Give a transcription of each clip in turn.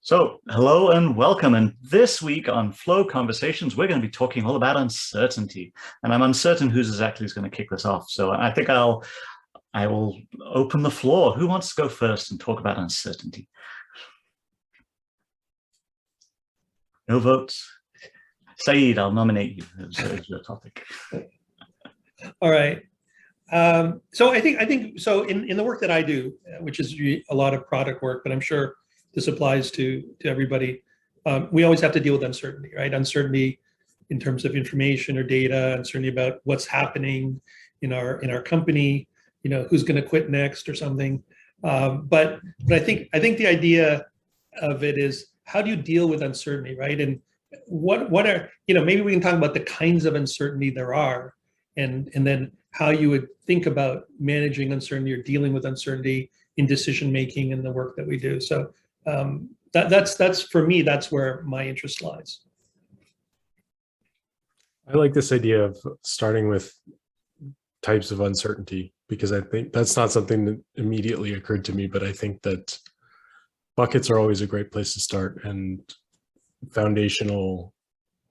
So, hello and welcome. And this week on Flow Conversations, we're going to be talking all about uncertainty. And I'm uncertain who's exactly is going to kick this off. So, I think I will open the floor. Who wants to go first and talk about uncertainty? No votes. Saeed, I'll nominate you as your topic. All right. So I think so in the work that I do, which is a lot of product work, but I'm sure this applies to everybody. We always have to deal with uncertainty, right? Uncertainty in terms of information or data, uncertainty about what's happening in our company, who's going to quit next or something. But I think the idea of it is, how do you deal with uncertainty, right? And what are, maybe we can talk about the kinds of uncertainty there are, and then how you would think about managing uncertainty or dealing with uncertainty in decision making and the work that we do. So that's for me, that's where my interest lies. I like this idea of starting with types of uncertainty, because I think that's not something that immediately occurred to me, but I think that buckets are always a great place to start, and foundational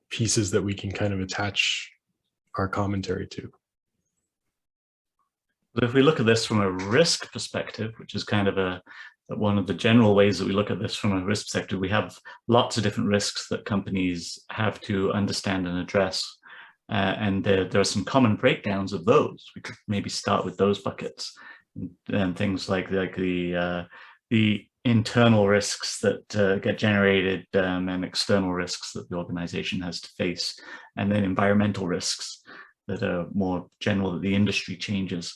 pieces that we can kind of attach our commentary to. If we look at this from a risk perspective, which is kind of one of the general ways that we look at this from a risk perspective, we have lots of different risks that companies have to understand and address. And there are some common breakdowns of those. We could maybe start with those buckets, and things like the internal risks that get generated, and external risks that the organization has to face, and then environmental risks that are more general, that the industry changes,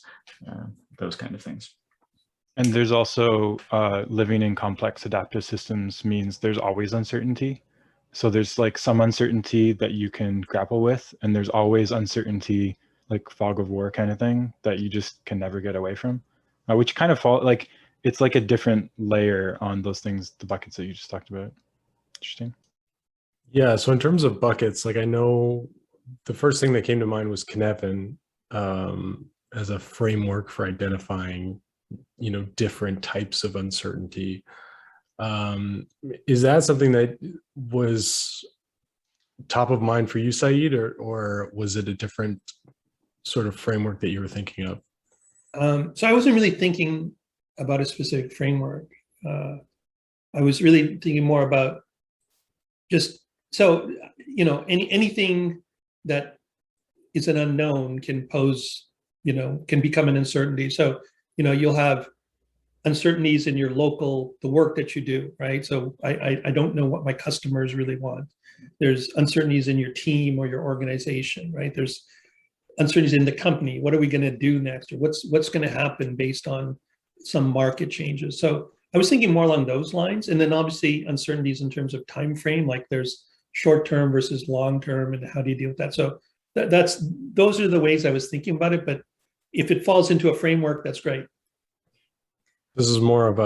those kind of things. And there's also living in complex adaptive systems means there's always uncertainty. So there's like some uncertainty that you can grapple with, and there's always uncertainty, like fog of war kind of thing, that you just can never get away from, which kind of fall like, it's like a different layer on those things, the buckets that you just talked about. Interesting. Yeah, so in terms of buckets, like I know the first thing that came to mind was Cynefin as a framework for identifying, different types of uncertainty. Is that something that was top of mind for you, Saeed, or was it a different sort of framework that you were thinking of? So I wasn't really thinking about a specific framework. I was really thinking more about just, so, anything that is an unknown can pose, can become an uncertainty. So, you'll have uncertainties in your the work that you do, right? So I don't know what my customers really want. There's uncertainties in your team or your organization, right? There's uncertainties in the company. What are we going to do next? Or what's going to happen based on some market changes? So I was thinking more along those lines. And then obviously uncertainties in terms of time frame, like there's short-term versus long-term, and how do you deal with that? So those are the ways I was thinking about it. But if it falls into a framework, that's great. This is more of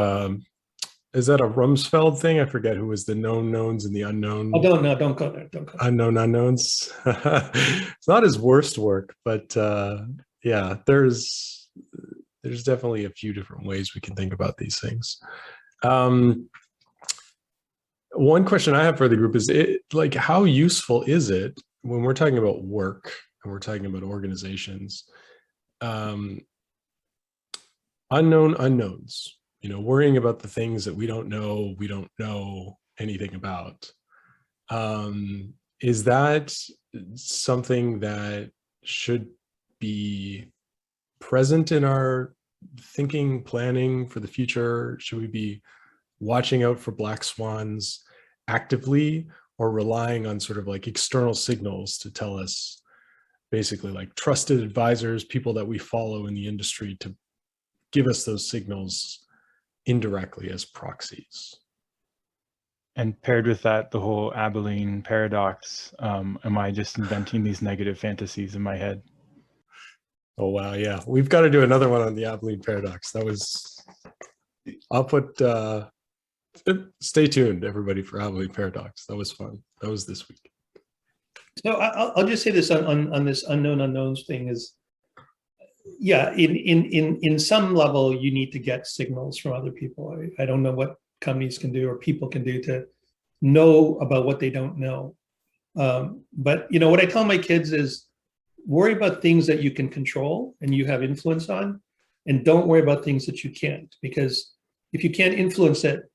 is that a Rumsfeld thing? I forget who was the known knowns and the unknown. Oh, don't go there. Don't go there. Unknown unknowns. It's not his worst work, but yeah, there's definitely a few different ways we can think about these things. One question I have for the group is, how useful is it when we're talking about work and we're talking about organizations? Unknown unknowns, worrying about the things that we don't know anything about. Is that something that should be present in our thinking, planning for the future? Should we be watching out for black swans actively, or relying on sort of like external signals to tell us, basically like trusted advisors, people that we follow in the industry, to give us those signals indirectly as proxies? And paired with that, the whole Abilene paradox. Am I just inventing these negative fantasies in my head? Oh, wow. Yeah. We've got to do another one on the Abilene paradox. I'll put, stay tuned, everybody, for Abilene paradox. That was fun. That was this week. So I'll just say this on this unknown unknowns thing is, yeah, in some level, you need to get signals from other people. I don't know what companies can do or people can do to know about what they don't know. But what I tell my kids is worry about things that you can control and you have influence on, and don't worry about things that you can't, because if you can't influence it,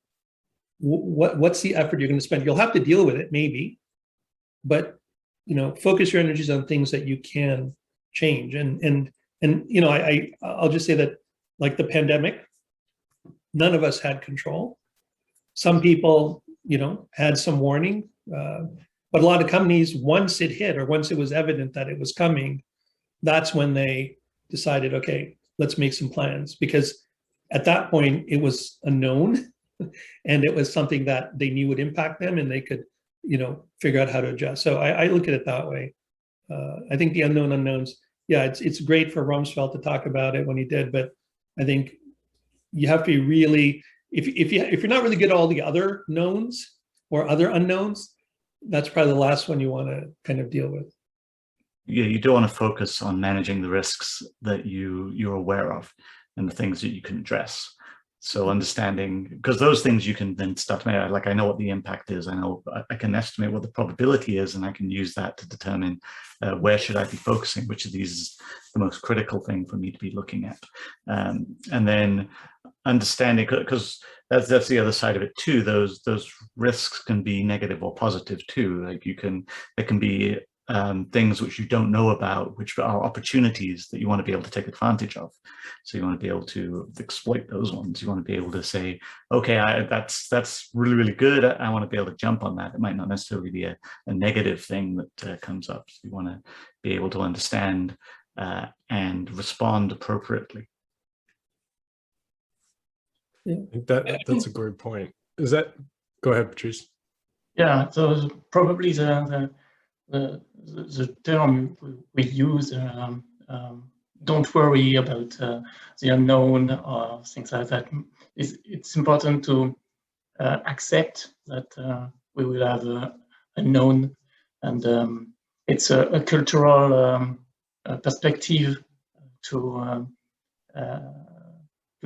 what's the effort you're going to spend? You'll have to deal with it maybe, but focus your energies on things that you can change. And I'll just say that, like the pandemic, none of us had control. Some people had some warning, but a lot of companies, once it hit or once it was evident that it was coming, that's when they decided, okay, let's make some plans, because at that point it was a known and it was something that they knew would impact them, and they could figure out how to adjust. So I look at it that way. I think the unknown unknowns, yeah, it's great for Rumsfeld to talk about it when he did, but I think you have to be really, if you're not really good at all the other knowns or other unknowns, that's probably the last one you want to kind of deal with. Yeah, you do want to focus on managing the risks that you're aware of and the things that you can address. So understanding, because those things you can then start to measure, like I know what the impact is, I know I can estimate what the probability is, and I can use that to determine where should I be focusing, which of these is the most critical thing for me to be looking at. And then understanding, because that's the other side of it too, those risks can be negative or positive too. Like there can be things which you don't know about, which are opportunities that you want to be able to take advantage of. So you want to be able to exploit those ones. You want to be able to say, okay, that's really, really good. I want to be able to jump on that. It might not necessarily be a negative thing that comes up. So you want to be able to understand and respond appropriately. I think that's a great point. Go ahead, Patrice. Yeah, so probably the term we use, don't worry about the unknown or things like that. It's important to accept that we will have a unknown, and it's a cultural perspective to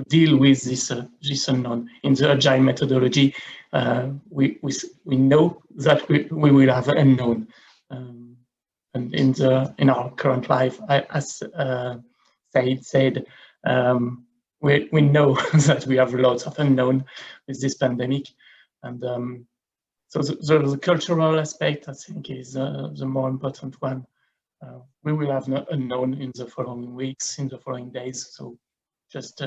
deal with this unknown. In the agile methodology, we know that we will have an unknown. And in our current life, as Said said, we know that we have lots of unknown with this pandemic, and so the cultural aspect, I think, is the more important one. We will have an unknown in the following weeks, in the following days. So just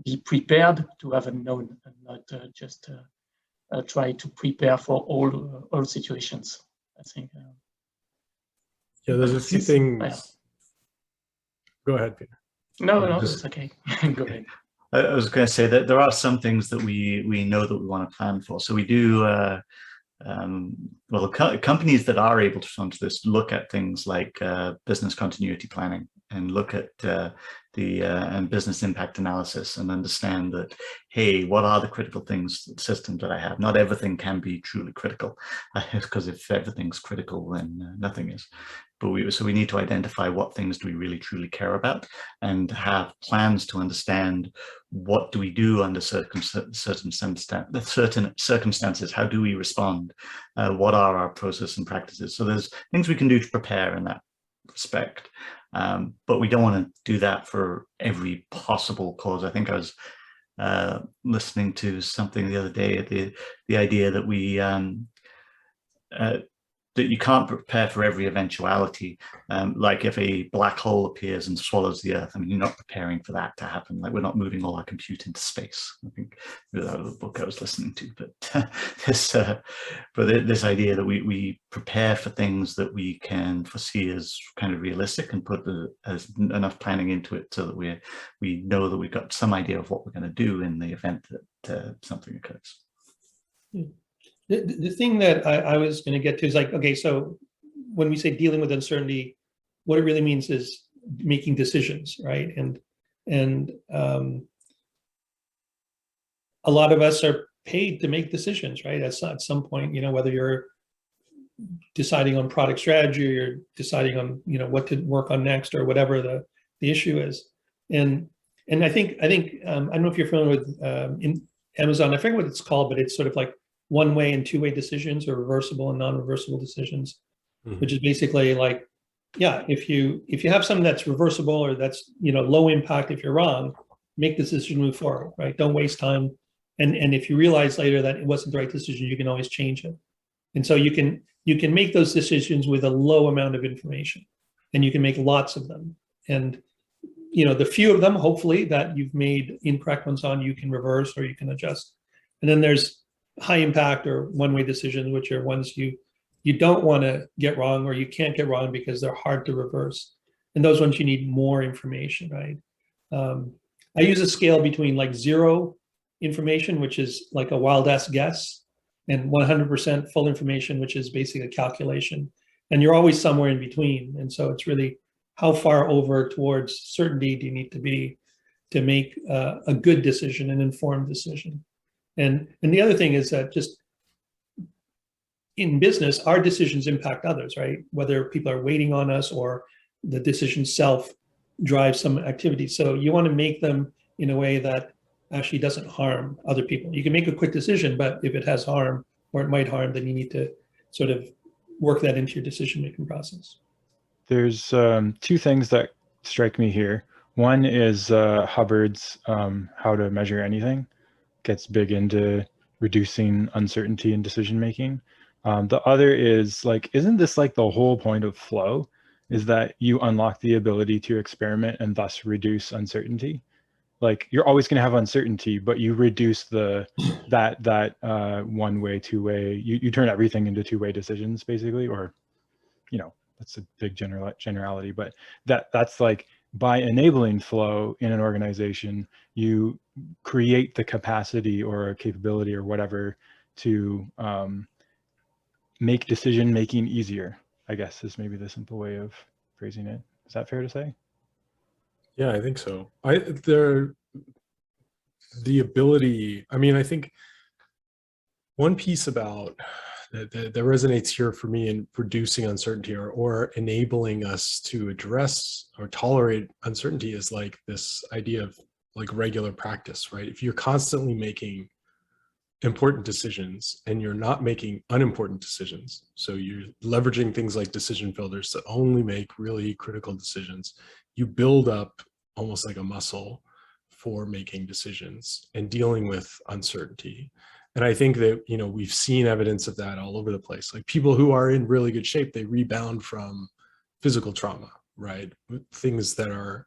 be prepared to have a known, and not just try to prepare for all situations. I think. Yeah, there's a few things. Yeah. Go ahead, Peter. No, it's okay. Go ahead. I was going to say that there are some things that we know that we want to plan for. So we do, companies that are able to fund this look at things like business continuity planning, and look at and business impact analysis, and understand that, hey, what are the critical systems that I have? Not everything can be truly critical, because if everything's critical, then nothing is. But we need to identify what things do we really truly care about, and have plans to understand what do we do under certain circumstances. How do we respond? What are our processes and practices? So there's things we can do to prepare in that respect. But we don't want to do that for every possible cause. I think I was listening to something the other day, the idea that that you can't prepare for every eventuality. Like if a black hole appears and swallows the Earth, I mean, you're not preparing for that to happen. Like, we're not moving all our compute into space. I think that was the book I was listening to. But this idea that we prepare for things that we can foresee as kind of realistic, and put enough planning into it so that we know that we've got some idea of what we're going to do in the event that something occurs. Yeah. The thing that I was going to get to is like, okay, so when we say dealing with uncertainty, what it really means is making decisions, right? And a lot of us are paid to make decisions, right? At some point, whether you're deciding on product strategy, or you're deciding on, what to work on next, or whatever the issue is. And I think I don't know if you're familiar with Amazon. I forget what it's called, but it's sort of like one-way and two-way decisions, or reversible and non-reversible decisions, which is basically like, yeah, if you have something that's reversible or that's, you know, low impact, if you're wrong, make the decision, move forward, right? Don't waste time. And if you realize later that it wasn't the right decision, you can always change it. And so you can make those decisions with a low amount of information, and you can make lots of them. And you know, the few of them, hopefully, that you've made incorrect ones on, you can reverse or you can adjust. And then there's high impact or one-way decisions, which are ones you don't want to get wrong, or you can't get wrong because they're hard to reverse. And those ones you need more information, right? I use a scale between like 0 information, which is like a wild ass guess, and 100% full information, which is basically a calculation. And you're always somewhere in between. And so it's really, how far over towards certainty do you need to be to make a good decision, an informed decision? And the other thing is that just in business, our decisions impact others, right? Whether people are waiting on us or the decision self drives some activity. So you want to make them in a way that actually doesn't harm other people. You can make a quick decision, but if it has harm or it might harm, then you need to sort of work that into your decision-making process. There's 2 things that strike me here. One is Hubbard's How to Measure Anything, gets big into reducing uncertainty in decision making. The other is like, isn't this like the whole point of flow? Is that you unlock the ability to experiment and thus reduce uncertainty? Like, you're always going to have uncertainty, but you reduce that one-way, two-way. You turn everything into two-way decisions, basically, or, you know, that's a big generality, but that's like, by enabling flow in an organization, you create the capacity or capability or whatever to make decision making easier, I guess, is maybe the simple way of phrasing it. Is that fair to say? Yeah, I think so. The ability, I mean, I think one piece about that resonates here for me in reducing uncertainty or enabling us to address or tolerate uncertainty is like this idea of like regular practice, right? If you're constantly making important decisions and you're not making unimportant decisions, so you're leveraging things like decision filters to only make really critical decisions, you build up almost like a muscle for making decisions and dealing with uncertainty. And I think that, you know, we've seen evidence of that all over the place. Like, people who are in really good shape, they rebound from physical trauma, right? Things that are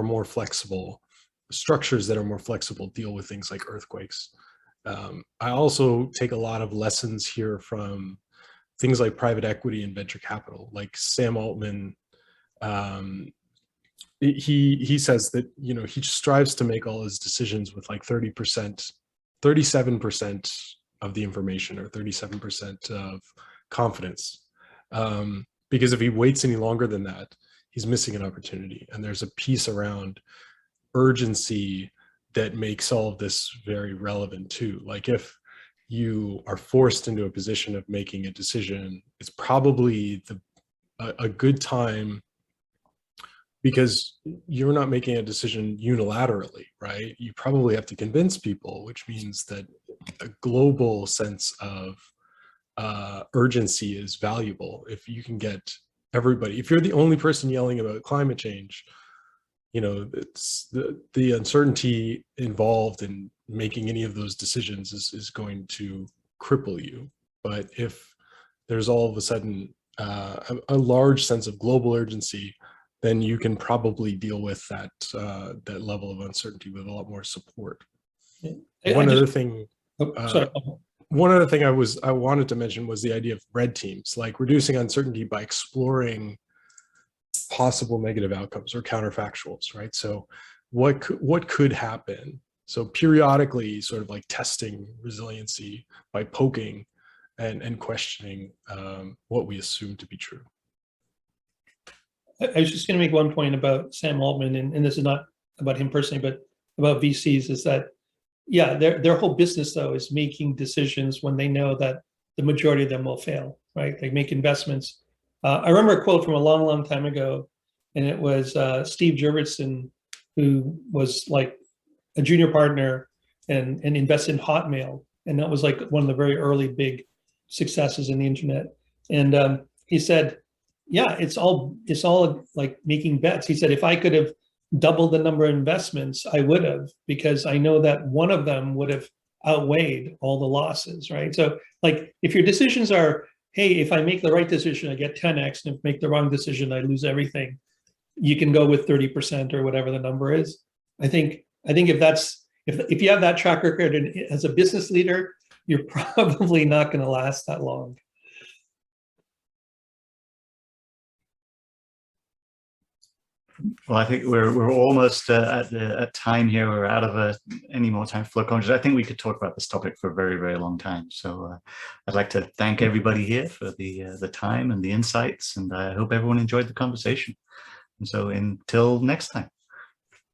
more flexible, structures that are more flexible deal with things like earthquakes. I also take a lot of lessons here from things like private equity and venture capital. Like Sam Altman, he says that, you know, he strives to make all his decisions with like 37% of the information, or 37% of confidence. Because if he waits any longer than that, he's missing an opportunity. And there's a piece around urgency that makes all of this very relevant too. Like, if you are forced into a position of making a decision, it's probably a good time, because you're not making a decision unilaterally, right? You probably have to convince people, which means that a global sense of urgency is valuable. If you can get everybody, if you're the only person yelling about climate change, you know, it's the uncertainty involved in making any of those decisions is going to cripple you. But if there's all of a sudden a large sense of global urgency, then you can probably deal with that level of uncertainty with a lot more support. One other thing I wanted to mention was the idea of red teams, like reducing uncertainty by exploring possible negative outcomes or counterfactuals, right? So what could happen? So periodically sort of like testing resiliency by poking and questioning what we assume to be true. I was just going to make one point about Sam Altman, and this is not about him personally, but about VCs, is that, yeah, their whole business, though, is making decisions when they know that the majority of them will fail, right? They make investments. I remember a quote from a long, long time ago, and it was Steve Jurvetson, who was like a junior partner and invested in Hotmail. And that was like one of the very early big successes in the internet. And he said, yeah, it's all like making bets. He said, if I could have doubled the number of investments, I would have, because I know that one of them would have outweighed all the losses, right? So like if your decisions are, hey, if I make the right decision, I get 10x, and if I make the wrong decision, I lose everything, you can go with 30% or whatever the number is. I think if you have that track record and as a business leader, you're probably not going to last that long. Well, I think we're almost at time here. We're out of any more time for flow conscious. I think we could talk about this topic for a very, very long time. So I'd like to thank everybody here for the time and the insights, and I hope everyone enjoyed the conversation. And so until next time.